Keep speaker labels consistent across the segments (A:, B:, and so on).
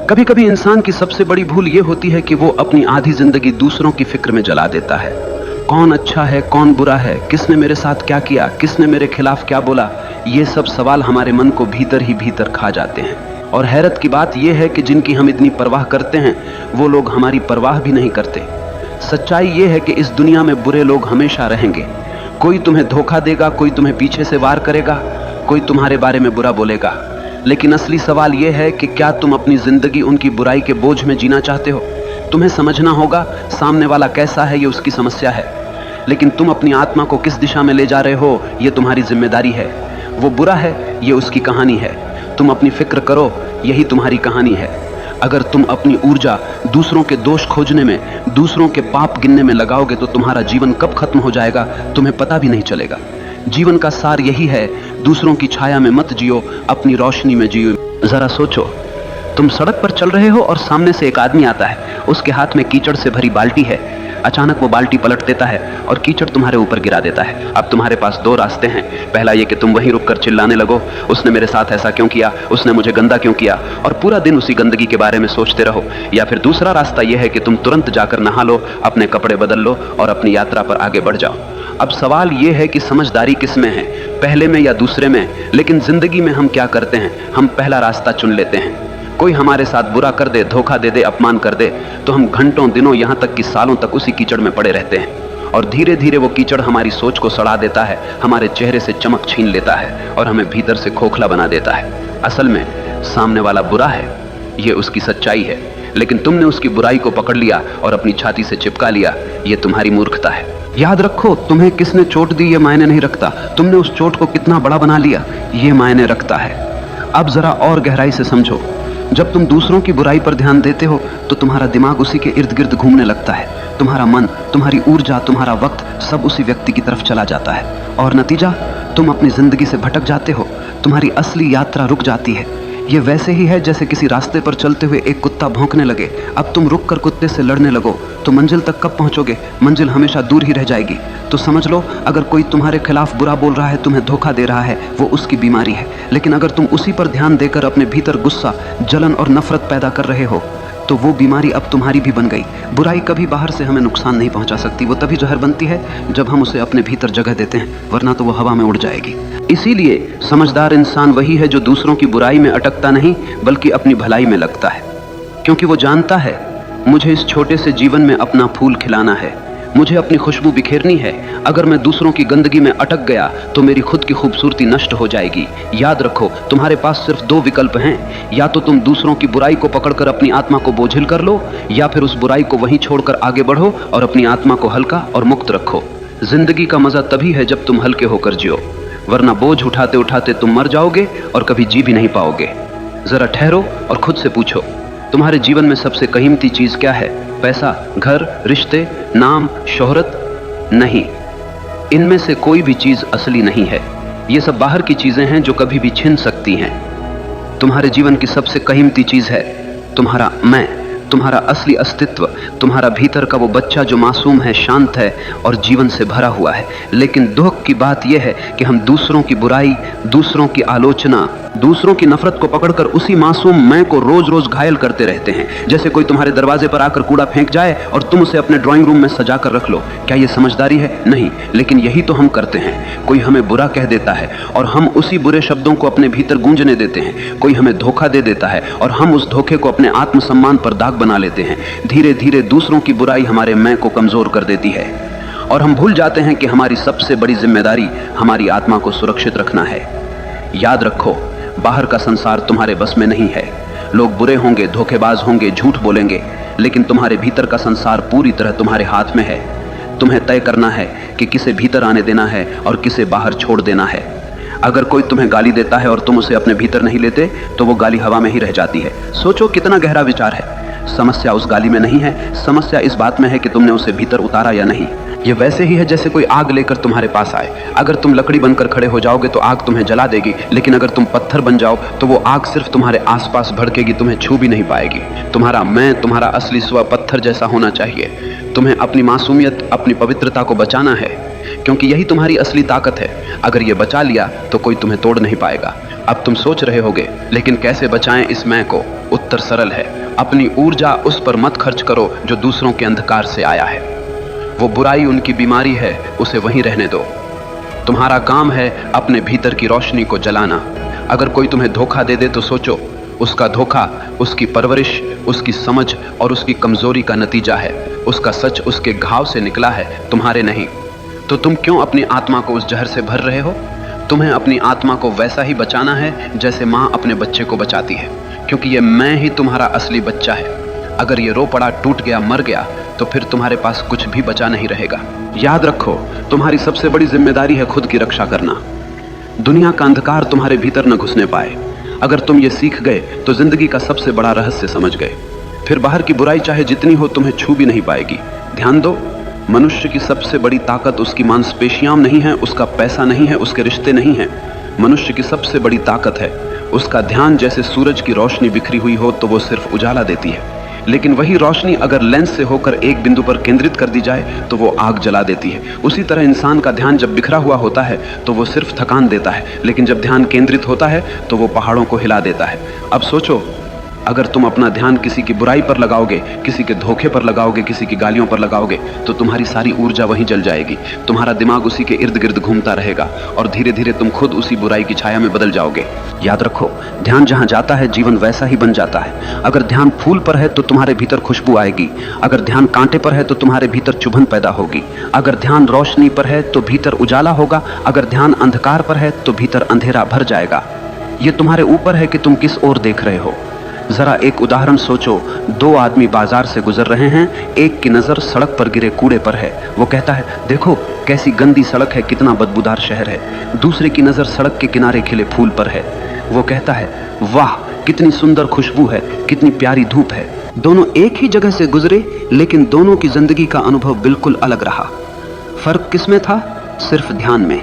A: कभी कभी इंसान की सबसे बड़ी भूल यह होती है कि वो अपनी आधी जिंदगी दूसरों की फिक्र में जला देता है। कौन अच्छा है, कौन बुरा है, किसने मेरे साथ क्या किया, किसने मेरे खिलाफ क्या बोला, ये सब सवाल हमारे मन को भीतर ही भीतर खा जाते हैं। और हैरत की बात यह है कि जिनकी हम इतनी परवाह करते हैं वो लोग हमारी परवाह भी नहीं करते। सच्चाई यह है कि इस दुनिया में बुरे लोग हमेशा रहेंगे। कोई तुम्हें धोखा देगा, कोई तुम्हें पीछे से वार करेगा, कोई तुम्हारे बारे में बुरा बोलेगा। लेकिन असली सवाल यह है कि क्या तुम अपनी जिंदगी उनकी बुराई के बोझ में जीना चाहते हो? तुम्हें समझना होगा सामने वाला कैसा है, ये उसकी समस्या है, लेकिन तुम अपनी आत्मा को किस दिशा में ले जा रहे हो ये तुम्हारी जिम्मेदारी है। वो बुरा है, ये उसकी कहानी है। तुम अपनी फिक्र करो, यही तुम्हारी कहानी है। अगर तुम अपनी ऊर्जा दूसरों के दोष खोजने में, दूसरों के पाप गिनने में लगाओगे तो तुम्हारा जीवन कब खत्म हो जाएगा तुम्हें पता भी नहीं चलेगा। जीवन का सार यही है, दूसरों की छाया में मत जियो, अपनी रोशनी में जियो। जरा सोचो, तुम सड़क पर चल रहे हो और सामने से एक आदमी आता है, उसके हाथ में कीचड़ से भरी बाल्टी है। अचानक वो बाल्टी पलट देता है और कीचड़ तुम्हारे ऊपर गिरा देता है। अब तुम्हारे पास दो रास्ते हैं। पहला ये कि तुम वहीं रुककर चिल्लाने लगो, उसने मेरे साथ ऐसा क्यों किया, उसने मुझे गंदा क्यों किया, और पूरा दिन उसी गंदगी के बारे में सोचते रहो। या फिर दूसरा रास्ता यह है कि तुम तुरंत जाकर नहा लो, अपने कपड़े बदल लो और अपनी यात्रा पर आगे बढ़ जाओ। अब सवाल यह है कि समझदारी किस में है, पहले में या दूसरे में? लेकिन जिंदगी में हम क्या करते हैं, हम पहला रास्ता चुन लेते हैं। कोई हमारे साथ बुरा कर दे, धोखा दे दे, अपमान कर दे, तो हम घंटों, दिनों, यहाँ तक कि सालों तक उसी कीचड़ में पड़े रहते हैं। और धीरे धीरे वो कीचड़ हमारी सोच को सड़ा देता है, हमारे चेहरे से चमक छीन लेता है और हमें भीतर से खोखला बना देता है। असल में सामने वाला बुरा है, ये उसकी सच्चाई है, लेकिन तुमने उसकी बुराई को पकड़ लिया और अपनी छाती से चिपका लिया। ये तुम्हारी मूर्खता है। याद रखो, तुम्हें किसने चोट दी ये मायने नहीं रखता, तुमने उस चोट को कितना बड़ा बना लिया ये मायने रखता है। अब जरा और गहराई से समझो, जब तुम दूसरों की बुराई पर ध्यान देते हो तो तुम्हारा दिमाग उसी के इर्द गिर्द घूमने लगता है। तुम्हारा मन, तुम्हारी ऊर्जा, तुम्हारा वक्त सब उसी व्यक्ति की तरफ चला जाता है और नतीजा, तुम अपनी जिंदगी से भटक जाते हो। तुम्हारी असली यात्रा रुक जाती है। ये वैसे ही है जैसे किसी रास्ते पर चलते हुए एक कुत्ता भौंकने लगे। अब तुम रुक कर कुत्ते से लड़ने लगो तो मंजिल तक कब पहुंचोगे? मंजिल हमेशा दूर ही रह जाएगी। तो समझ लो, अगर कोई तुम्हारे खिलाफ बुरा बोल रहा है, तुम्हें धोखा दे रहा है, वो उसकी बीमारी है। लेकिन अगर तुम उसी पर ध्यान देकर अपने भीतर गुस्सा, जलन और नफरत पैदा कर रहे हो तो वो बीमारी अब तुम्हारी भी बन गई। बुराई कभी बाहर से हमें नुकसान नहीं पहुंचा सकती, वो तभी जहर बनती है जब हम उसे अपने भीतर जगह देते हैं, वरना तो वो हवा में उड़ जाएगी। इसीलिए समझदार इंसान वही है जो दूसरों की बुराई में अटकता नहीं बल्कि अपनी भलाई में लगता है, क्योंकि वो जानता है मुझे इस छोटे से जीवन में अपना फूल खिलाना है, मुझे अपनी खुशबू बिखेरनी है। अगर मैं दूसरों की गंदगी में अटक गया तो मेरी खुद की खूबसूरती नष्ट हो जाएगी। याद रखो, तुम्हारे पास सिर्फ दो विकल्प हैं, या तो तुम दूसरों की बुराई को पकड़कर अपनी आत्मा को बोझिल कर लो, या फिर उस बुराई को वहीं छोड़कर आगे बढ़ो और अपनी आत्मा को हल्का और मुक्त रखो। जिंदगी का मजा तभी है जब तुम हल्के होकर जियो, वरना बोझ उठाते उठाते तुम मर जाओगे और कभी जी भी नहीं पाओगे। जरा ठहरो और खुद से पूछो, तुम्हारे जीवन में सबसे कीमती चीज क्या है? पैसा, घर, रिश्ते, नाम, शोहरत? नहीं, इनमें से कोई भी चीज असली नहीं है। ये सब बाहर की चीजें हैं जो कभी भी छिन सकती हैं। तुम्हारे जीवन की सबसे कीमती चीज है तुम्हारा मैं, तुम्हारा असली अस्तित्व, तुम्हारा भीतर का वो बच्चा जो मासूम है, शांत है और जीवन से भरा हुआ है। लेकिन दुख की बात यह है कि हम दूसरों की बुराई, दूसरों की आलोचना, दूसरों की नफरत को पकड़कर उसी मासूम मैं को रोज रोज घायल करते रहते हैं। जैसे कोई तुम्हारे दरवाजे पर आकर कूड़ा फेंक जाए और तुम उसे अपने ड्राइंग रूम में सजा कर रख लो। क्या यह समझदारी है? नहीं, लेकिन यही तो हम करते हैं। कोई हमें बुरा कह देता है और हम उसी बुरे शब्दों को अपने भीतर गूंजने देते हैं। कोई हमें धोखा दे देता है और हम उस धोखे को अपने आत्मसम्मान पर दाग बना लेते हैं। धीरे धीरे दूसरों की बुराई हमारे मैं को कमजोर कर देती है और हम भूल जाते हैं कि हमारी सबसे बड़ी जिम्मेदारी हमारी आत्मा को सुरक्षित रखना है। याद रखो, बाहर का संसार तुम्हारे बस में नहीं है। लोग बुरे होंगे, धोखेबाज होंगे, झूठ बोलेंगे, लेकिन तुम्हारे भीतर का संसार पूरी तरह तुम्हारे हाथ में है। तुम्हें तय करना है कि किसे भीतर आने देना है और किसे बाहर छोड़ देना है। अगर कोई तुम्हें गाली देता है और तुम उसे अपने भीतर नहीं लेते तो वो गाली हवा में ही रह जाती है। सोचो कितना गहरा विचार है। समस्या उस गाली में नहीं है, समस्या इस बात में है कि तुमने उसे भीतर उतारा या नहीं। ये वैसे ही है जैसे कोई आग लेकर तुम्हारे पास आए। अगर तुम लकड़ी बनकर खड़े हो जाओगे तो आग तुम्हें जला देगी, लेकिन अगर तुम पत्थर बन जाओ तो वो आग सिर्फ तुम्हारे आसपास भड़केगी, तुम्हें छू भी नहीं पाएगी। तुम्हारा मैं, तुम्हारा असली स्व पत्थर जैसा होना चाहिए। तुम्हें अपनी मासूमियत, अपनी पवित्रता को बचाना है, क्योंकि यही तुम्हारी असली ताकत है। अगर ये बचा लिया तो कोई तुम्हें तोड़ नहीं पाएगा। अब तुम सोच रहे होगे, लेकिन कैसे बचाएं इस मैं को? उत्तर सरल है, अपनी ऊर्जा उस पर मत खर्च करो जो दूसरों के अंधकार से आया है। वो बुराई उनकी बीमारी है, उसे वहीं रहने दो। तुम्हारा काम है अपने भीतर की रोशनी को जलाना। अगर कोई तुम्हें धोखा दे दे तो सोचो, उसका धोखा उसकी परवरिश, उसकी समझ और उसकी कमजोरी का नतीजा है। उसका सच उसके घाव से निकला है, तुम्हारे नहीं। तो तुम क्यों अपनी आत्मा को उस जहर से भर रहे हो? तुम्हें अपनी आत्मा को वैसा ही बचाना है जैसे माँ अपने बच्चे को बचाती है, क्योंकि ये मैं ही तुम्हारा असली बच्चा है। अगर ये रो पड़ा, टूट गया, मर गया तो फिर तुम्हारे पास कुछ भी बचा नहीं रहेगा। याद रखो, तुम्हारी सबसे बड़ी जिम्मेदारी है खुद की रक्षा करना। दुनिया का अंधकार तुम्हारे भीतर न घुसने पाए। अगर तुम ये सीख गए तो जिंदगी का सबसे बड़ा रहस्य समझ गए। फिर बाहर की बुराई चाहे जितनी हो तुम्हें छू भी नहीं पाएगी। ध्यान दो, मनुष्य की सबसे बड़ी ताकत उसकी मांसपेशियां नहीं है, उसका पैसा नहीं है, उसके रिश्ते नहीं हैं। मनुष्य की सबसे बड़ी ताकत है उसका ध्यान। जैसे सूरज की रोशनी बिखरी हुई हो तो वो सिर्फ उजाला देती है, लेकिन वही रोशनी अगर लेंस से होकर एक बिंदु पर केंद्रित कर दी जाए तो वो आग जला देती है। उसी तरह इंसान का ध्यान जब बिखरा हुआ होता है तो वो सिर्फ थकान देता है, लेकिन जब ध्यान केंद्रित होता है तो वो पहाड़ों को हिला देता है। अब सोचो, अगर तुम अपना ध्यान किसी की बुराई पर लगाओगे, किसी के धोखे पर लगाओगे, किसी की गालियों पर लगाओगे, तो तुम्हारी सारी ऊर्जा वहीं जल जाएगी। तुम्हारा दिमाग उसी के इर्द गिर्द घूमता रहेगा और धीरे धीरे तुम खुद उसी बुराई की छाया में बदल जाओगे। याद रखो, ध्यान जहां जाता है जीवन वैसा ही बन जाता है। अगर ध्यान फूल पर है तो तुम्हारे भीतर खुशबू आएगी। अगर ध्यान कांटे पर है तो तुम्हारे भीतर चुभन पैदा होगी। अगर ध्यान रोशनी पर है तो भीतर उजाला होगा। अगर ध्यान अंधकार पर है तो भीतर अंधेरा भर जाएगा। ये तुम्हारे ऊपर है कि तुम किस ओर देख रहे हो। जरा एक उदाहरण सोचो, दो आदमी बाजार से गुजर रहे हैं। एक की नजर सड़क पर गिरे कूड़े पर है। वो कहता है, देखो कैसी गंदी सड़क है, कितना बदबूदार शहर है। दूसरे की नजर सड़क के किनारे खिले फूल पर है। वो कहता है, वाह कितनी सुंदर खुशबू है, कितनी प्यारी धूप है। दोनों एक ही जगह से गुजरे, लेकिन दोनों की जिंदगी का अनुभव बिल्कुल अलग रहा। फर्क किसमें था? सिर्फ ध्यान में।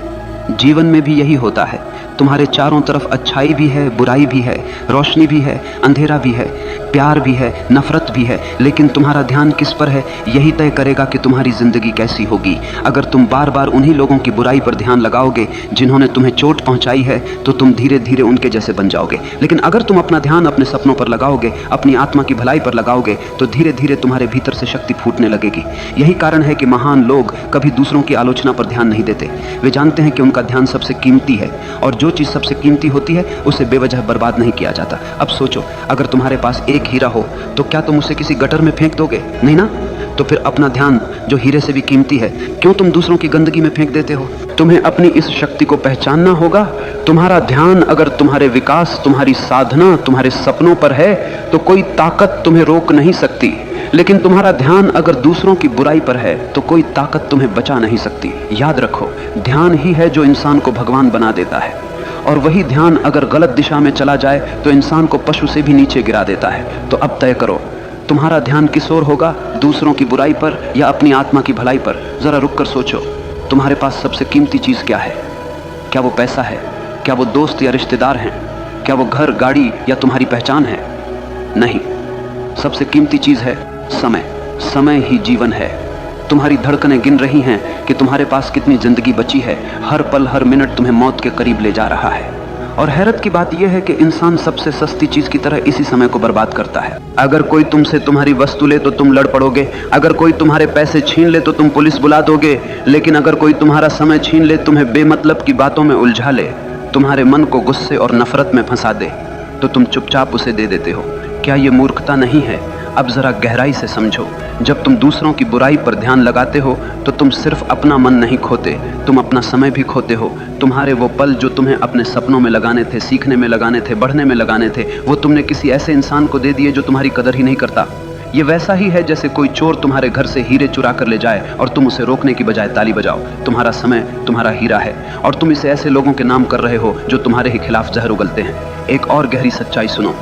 A: जीवन में भी यही होता है। तुम्हारे चारों तरफ अच्छाई भी है, बुराई भी है, रोशनी भी है, अंधेरा भी है, प्यार भी है, नफरत भी है, लेकिन तुम्हारा ध्यान किस पर है यही तय करेगा कि तुम्हारी जिंदगी कैसी होगी। अगर तुम बार बार उन्हीं लोगों की बुराई पर ध्यान लगाओगे जिन्होंने तुम्हें चोट पहुंचाई है, तो तुम धीरे धीरे उनके जैसे बन जाओगे। लेकिन अगर तुम अपना ध्यान अपने सपनों पर लगाओगे, अपनी आत्मा की भलाई पर लगाओगे, तो धीरे धीरे तुम्हारे भीतर से शक्ति फूटने लगेगी। यही कारण है कि महान लोग कभी दूसरों की आलोचना पर ध्यान नहीं देते। वे जानते हैं कि उनका ध्यान सबसे कीमती है, और जो चीज सबसे कीमती होती है उसे बेवजह बर्बाद नहीं किया जाता। अब सोचो, अगर तुम्हारे पास एक हीरा हो तो क्या तुम उसे किसी गटर में फेंक दोगे? नहीं ना। तो फिर अपना ध्यान जो हीरे से भी कीमती है, क्यों तुम दूसरों की गंदगी में फेंक देते हो? तुम्हें अपनी इस शक्ति को पहचानना होगा। तुम्हारा ध्यान अगर तुम्हारे विकास, तुम्हारी साधना, तुम्हारे सपनों पर है तो कोई ताकत तुम्हें रोक नहीं सकती। लेकिन तुम्हारा ध्यान अगर दूसरों की बुराई पर है तो कोई ताकत तुम्हें बचा नहीं सकती। याद रखो, ध्यान ही है जो इंसान को भगवान बना देता है, और वही ध्यान अगर गलत दिशा में चला जाए तो इंसान को पशु से भी नीचे गिरा देता है। तो अब तय करो, तुम्हारा ध्यान किस ओर होगा? दूसरों की बुराई पर या अपनी आत्मा की भलाई पर? जरा रुक कर सोचो, तुम्हारे पास सबसे कीमती चीज क्या है? क्या वो पैसा है? क्या वो दोस्त या रिश्तेदार हैं? क्या वो घर, गाड़ी या तुम्हारी पहचान है? नहीं, सबसे कीमती चीज है समय। समय ही जीवन है। तुम्हारी धड़कनें गिन रही हैं कि तुम्हारे पास कितनी जिंदगी बची है। हर पल, हर मिनट तुम्हें मौत के करीब ले जा रहा है। और हैरत की बात यह है कि इंसान सबसे सस्ती चीज की तरह इसी समय को बर्बाद करता है। अगर कोई तुमसे तुम्हारी वस्तु ले तो तुम लड़ पड़ोगे, अगर कोई तुम्हारे पैसे छीन ले तो तुम पुलिस बुला दोगे, लेकिन अगर कोई तुम्हारा समय छीन ले, तुम्हें बेमतलब की बातों में उलझा ले, तुम्हारे मन को गुस्से और नफरत में फंसा दे, तो तुम चुपचाप उसे दे देते हो। क्या ये मूर्खता नहीं है? अब जरा गहराई से समझो, जब तुम दूसरों की बुराई पर ध्यान लगाते हो तो तुम सिर्फ अपना मन नहीं खोते, तुम अपना समय भी खोते हो। तुम्हारे वो पल जो तुम्हें अपने सपनों में लगाने थे, सीखने में लगाने थे, बढ़ने में लगाने थे, वो तुमने किसी ऐसे इंसान को दे दिए जो तुम्हारी कदर ही नहीं करता। ये वैसा ही है जैसे कोई चोर तुम्हारे घर से हीरे चुरा कर ले जाए और तुम उसे रोकने की बजाय ताली बजाओ। तुम्हारा समय तुम्हारा हीरा है, और तुम इसे ऐसे लोगों के नाम कर रहे हो जो तुम्हारे ही खिलाफ जहर उगलते हैं। एक और गहरी सच्चाई सुनो,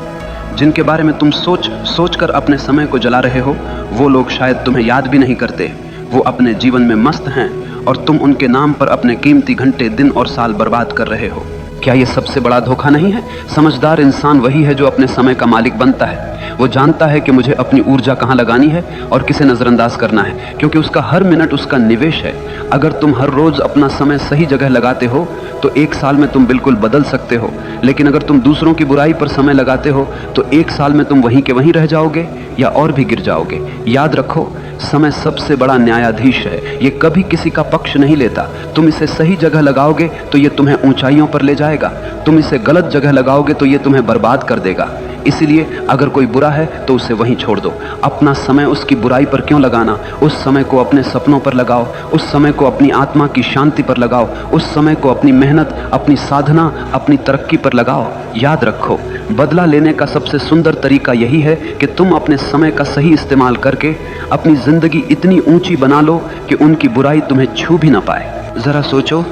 A: जिनके बारे में तुम सोच कर अपने समय को जला रहे हो, वो लोग शायद तुम्हें याद भी नहीं करते। वो अपने जीवन में मस्त हैं और तुम उनके नाम पर अपने कीमती घंटे, दिन और साल बर्बाद कर रहे हो। क्या ये सबसे बड़ा धोखा नहीं है? समझदार इंसान वही है जो अपने समय का मालिक बनता है। वो जानता है कि मुझे अपनी ऊर्जा कहाँ लगानी है और किसे नजरअंदाज करना है, क्योंकि उसका हर मिनट उसका निवेश है। अगर तुम हर रोज अपना समय सही जगह लगाते हो तो 1 साल में तुम बिल्कुल बदल सकते हो, लेकिन अगर तुम दूसरों की बुराई पर समय लगाते हो तो 1 साल में तुम वहीं के वहीं रह जाओगे या और भी गिर जाओगे। याद रखो, समय सबसे बड़ा न्यायाधीश है। ये कभी किसी का पक्ष नहीं लेता। तुम इसे सही जगह लगाओगे तो ये तुम्हें ऊंचाइयों पर ले जाएगा, तुम इसे गलत जगह लगाओगे तो ये तुम्हें बर्बाद कर देगा। इसलिए अगर कोई बुरा है तो उसे वहीं छोड़ दो। अपना समय उसकी बुराई पर क्यों लगाना? उस समय को अपने सपनों पर लगाओ, उस समय को अपनी आत्मा की शांति पर लगाओ, उस समय को अपनी मेहनत, अपनी साधना, अपनी तरक्की पर लगाओ। याद रखो, बदला लेने का सबसे सुंदर तरीका यही है कि तुम अपने समय का सही इस्तेमाल करके अपनी जिंदगी इतनी ऊंची बना लो कि उनकी बुराई तुम्हें छू भी ना पाए। जरा सोचो,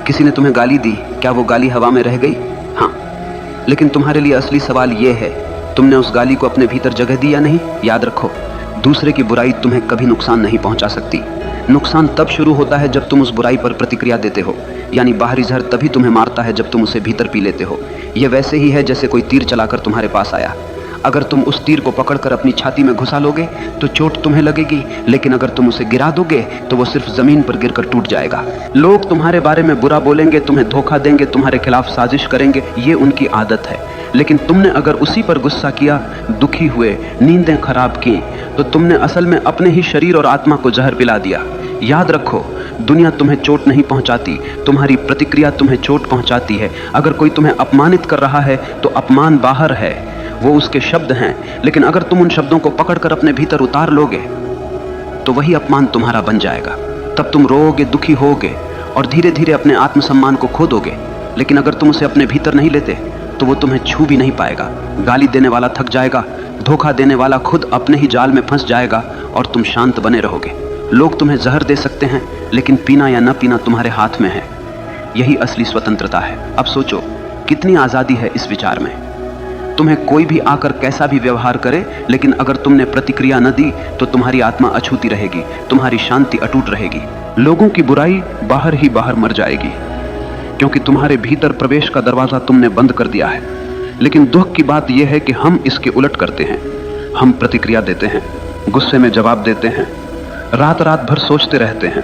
A: किसी ने तुम्हें गाली दी, क्या वो गाली हवा में रह गई? हाँ, लेकिन तुम्हारे लिए असली सवाल यह है, तुमने उस गाली को अपने भीतर जगह दी या नहीं? याद रखो, दूसरे की बुराई तुम्हें कभी नुकसान नहीं पहुंचा सकती। नुकसान तब शुरू होता है जब तुम उस बुराई पर प्रतिक्रिया देते हो, यानी बाहरी जहर तभी तुम्हें मारता है जब तुम उसे भीतर पी लेते हो। यह वैसे ही है जैसे कोई तीर चलाकर तुम्हारे पास आया। अगर तुम उस तीर को पकड़कर अपनी छाती में घुसा लोगे तो चोट तुम्हें लगेगी, लेकिन अगर तुम उसे गिरा दोगे तो वो सिर्फ जमीन पर गिरकर टूट जाएगा। लोग तुम्हारे बारे में बुरा बोलेंगे, तुम्हें धोखा देंगे, तुम्हारे खिलाफ साजिश करेंगे, ये उनकी आदत है। लेकिन तुमने अगर उसी पर गुस्सा किया, दुखी हुए, नींदें खराब की, तो तुमने असल में अपने ही शरीर और आत्मा को जहर पिला दिया। याद रखो, दुनिया तुम्हें चोट नहीं पहुंचाती, तुम्हारी प्रतिक्रिया तुम्हें चोट पहुंचाती है। अगर कोई तुम्हें अपमानित कर रहा है तो अपमान बाहर है, वो उसके शब्द हैं, लेकिन अगर तुम उन शब्दों को पकड़कर अपने भीतर उतार लोगे तो वही अपमान तुम्हारा बन जाएगा। तब तुम रोओगे, दुखी होगे और धीरे धीरे अपने आत्मसम्मान को खो दोगे। लेकिन अगर तुम उसे अपने भीतर नहीं लेते तो वो तुम्हें छू भी नहीं पाएगा। गाली देने वाला थक जाएगा, धोखा देने वाला खुद अपने ही जाल में फंस जाएगा और तुम शांत बने रहोगे। लोग तुम्हें जहर दे सकते हैं, लेकिन पीना या न पीना तुम्हारे हाथ में है। यही असली स्वतंत्रता है। अब सोचो, कितनी आज़ादी है इस विचार में। तुम्हें कोई भी आकर कैसा भी व्यवहार करे, लेकिन अगर तुमने प्रतिक्रिया न दी तो तुम्हारी आत्मा अछूती रहेगी, तुम्हारी शांति अटूट रहेगी। लोगों की बुराई बाहर ही बाहर मर जाएगी, क्योंकि तुम्हारे भीतर प्रवेश का दरवाजा तुमने बंद कर दिया है। लेकिन दुख की बात यह है कि हम इसके उलट करते हैं। हम प्रतिक्रिया देते हैं, गुस्से में जवाब देते हैं, रात रात भर सोचते रहते हैं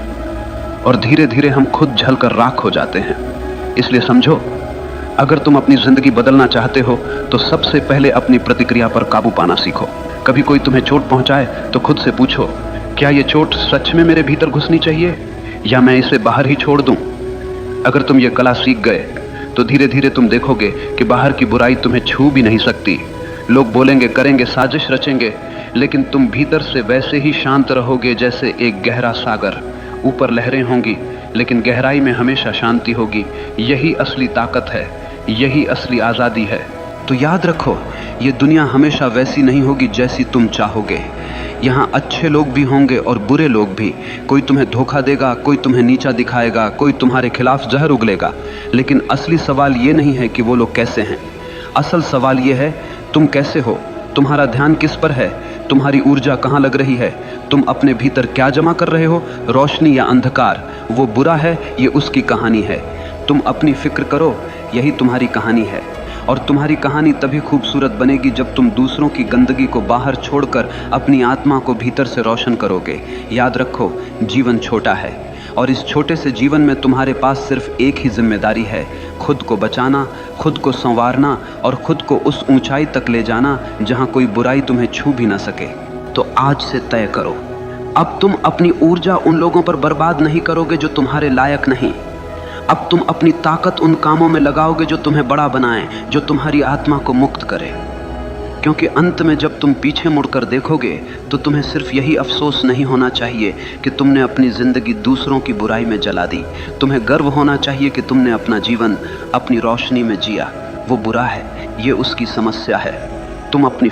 A: और धीरे धीरे हम खुद जलकर राख हो जाते हैं। इसलिए समझो, अगर तुम अपनी जिंदगी बदलना चाहते हो तो सबसे पहले अपनी प्रतिक्रिया पर काबू पाना सीखो। कभी कोई तुम्हें चोट पहुंचाए तो खुद से पूछो, क्या ये चोट सच में मेरे भीतर घुसनी चाहिए या मैं इसे बाहर ही छोड़ दूं? अगर तुम ये कला सीख गए तो धीरे धीरे तुम देखोगे कि बाहर की बुराई तुम्हें छू भी नहीं सकती। लोग बोलेंगे, करेंगे, साजिश रचेंगे, लेकिन तुम भीतर से वैसे ही शांत रहोगे जैसे एक गहरा सागर। ऊपर लहरें होंगी, लेकिन गहराई में हमेशा शांति होगी। यही असली ताकत है, यही असली आज़ादी है। तो याद रखो, ये दुनिया हमेशा वैसी नहीं होगी जैसी तुम चाहोगे। यहाँ अच्छे लोग भी होंगे और बुरे लोग भी। कोई तुम्हें धोखा देगा, कोई तुम्हें नीचा दिखाएगा, कोई तुम्हारे खिलाफ जहर उगलेगा। लेकिन असली सवाल ये नहीं है कि वो लोग कैसे हैं। असल सवाल ये है, तुम कैसे हो? तुम्हारा ध्यान किस पर है? तुम्हारी ऊर्जा कहाँ लग रही है? तुम अपने भीतर क्या जमा कर रहे हो, रोशनी या अंधकार? वो बुरा है, ये उसकी कहानी है। तुम अपनी फिक्र करो, यही तुम्हारी कहानी है। और तुम्हारी कहानी तभी खूबसूरत बनेगी जब तुम दूसरों की गंदगी को बाहर छोड़कर अपनी आत्मा को भीतर से रोशन करोगे। याद रखो, जीवन छोटा है और इस छोटे से जीवन में तुम्हारे पास सिर्फ एक ही जिम्मेदारी है, खुद को बचाना, खुद को संवारना और खुद को उस ऊंचाई तक ले जाना जहां कोई बुराई तुम्हें छू भी ना सके। तो आज से तय करो, अब तुम अपनी ऊर्जा उन लोगों पर बर्बाद नहीं करोगे जो तुम्हारे लायक नहीं। अब तुम अपनी ताकत उन कामों में लगाओगे जो तुम्हें बड़ा बनाएं, जो तुम्हारी आत्मा को मुक्त करें। क्योंकि अंत में जब तुम पीछे मुड़कर देखोगे तो तुम्हें सिर्फ यही अफसोस नहीं होना चाहिए कि तुमने अपनी जिंदगी दूसरों की बुराई में जला दी। तुम्हें गर्व होना चाहिए कि तुमने अपना जीवन अपनी रोशनी में जिया। वो बुरा है, ये उसकी समस्या है। तुम अपनी